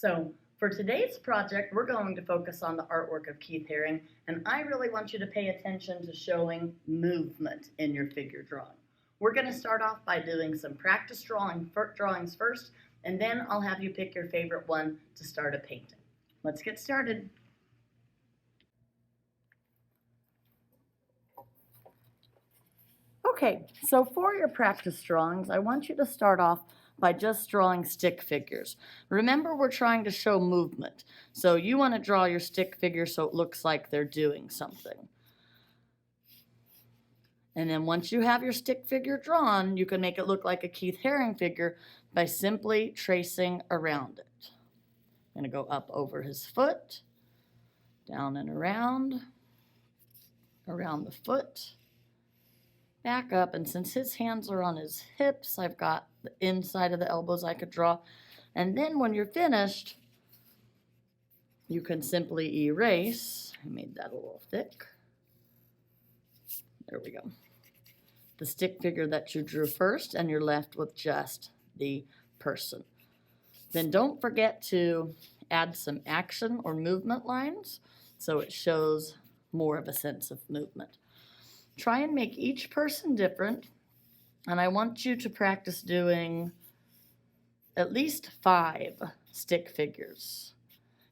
So for today's project, we're going to focus on the artwork of Keith Haring, and I really want you to pay attention to showing movement in your figure drawing. We're going to start off by doing some practice drawings first, and then I'll have you pick your favorite one to start a painting. Let's get started. Okay, so for your practice drawings, I want you to start off by just drawing stick figures. Remember, we're trying to show movement. So you want to draw your stick figure so it looks like they're doing something. And then once you have your stick figure drawn, you can make it look like a Keith Haring figure by simply tracing around it. I'm going to go up over his foot, down and around the foot, back up, and since his hands are on his hips, I've got the inside of the elbows I could draw. And then when you're finished, you can simply erase. I made that a little thick. There we go. The stick figure that you drew first, and you're left with just the person. Then don't forget to add some action or movement lines so it shows more of a sense of movement. Try and make each person different, and I want you to practice doing at least 5 stick figures.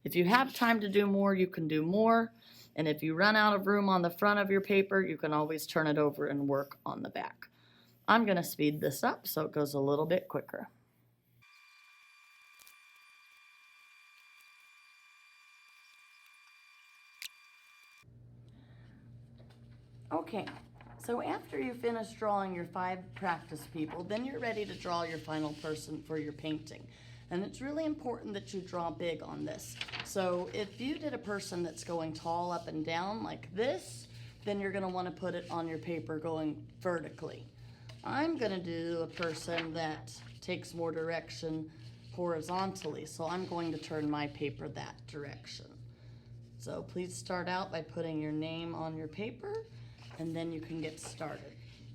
If you have time to do more, you can do more, and if you run out of room on the front of your paper, you can always turn it over and work on the back. I'm going to speed this up so it goes a little bit quicker. Okay, so after you finish drawing your 5 practice people, then you're ready to draw your final person for your painting. And it's really important that you draw big on this. So if you did a person that's going tall up and down like this, then you're going to want to put it on your paper going vertically. I'm going to do a person that takes more direction horizontally, so I'm going to turn my paper that direction. So please start out by putting your name on your paper, and then you can get started.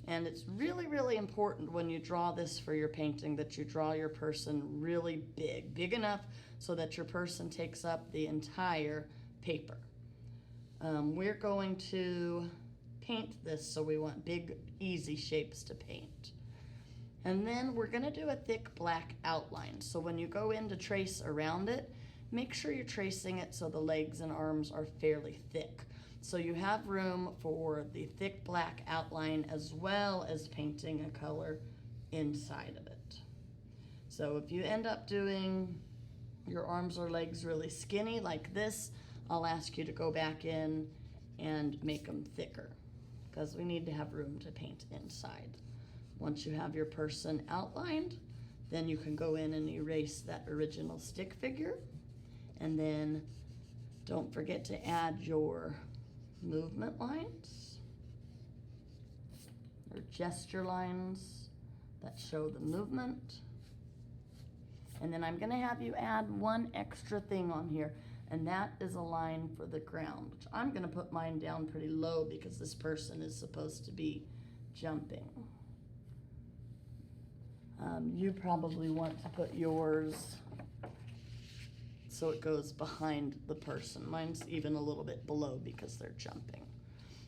And it's really, really important when you draw this for your painting that you draw your person really big enough so that your person takes up the entire paper. We're going to paint this, so we want big, easy shapes to paint. And then we're going to do a thick black outline. So when you go in to trace around it, make sure you're tracing it so the legs and arms are fairly thick. So you have room for the thick black outline as well as painting a color inside of it. So if you end up doing your arms or legs really skinny like this, I'll ask you to go back in and make them thicker because we need to have room to paint inside. Once you have your person outlined, then you can go in and erase that original stick figure. And then don't forget to add your movement lines or gesture lines that show the movement. And then I'm going to have you add one extra thing on here, and that is a line for the ground, which I'm going to put mine down pretty low because this person is supposed to be jumping. You probably want to put yours so it goes behind the person. Mine's even a little bit below because they're jumping.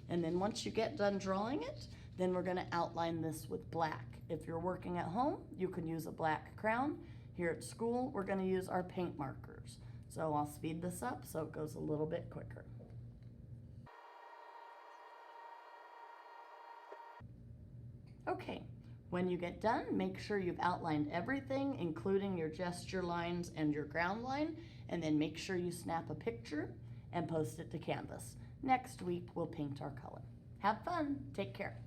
And then once you get done drawing it, then we're going to outline this with black. If you're working at home, you can use a black crown. Here at school, we're going to use our paint markers. So I'll speed this up so it goes a little bit quicker. Okay, when you get done, make sure you've outlined everything, including your gesture lines and your ground line, and then make sure you snap a picture and post it to Canvas. Next week, we'll paint our color. Have fun. Take care.